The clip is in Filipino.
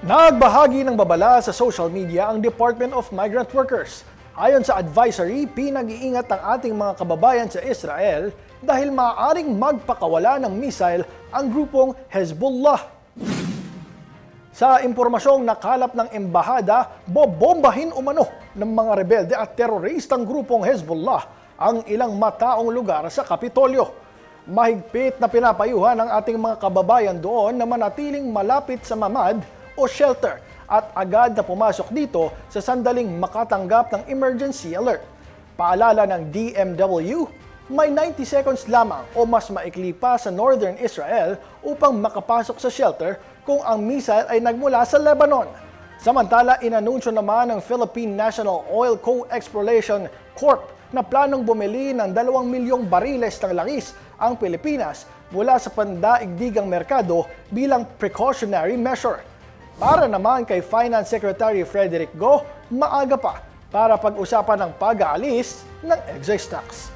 Nagbahagi ng babala sa social media ang Department of Migrant Workers. Ayon sa advisory, pinag-iingat ang ating mga kababayan sa Israel dahil maaaring magpakawala ng missile ang grupong Hezbollah. Sa impormasyong nakalap ng embahada, bobombahin umano ng mga rebelde at teroristang grupong Hezbollah ang ilang mataong lugar sa Kapitolyo. Mahigpit na pinapayuhan ng ating mga kababayan doon na manatiling malapit sa mamad o shelter at agad na pumasok dito sa sandaling makatanggap ng emergency alert. Paalala ng DMW, may 90 seconds lamang o mas maikli pa sa Northern Israel upang makapasok sa shelter kung ang missile ay nagmula sa Lebanon. Samantala, inanunsyo naman ng Philippine National Oil Co-Exploration Corp na planong bumili ng 2 milyong bariles ng langis ang Pilipinas mula sa pandaigdigang merkado bilang precautionary measure. Para naman kay Finance Secretary Frederick Go, maaga pa para pag-usapan ng pag-aalis ng excise tax.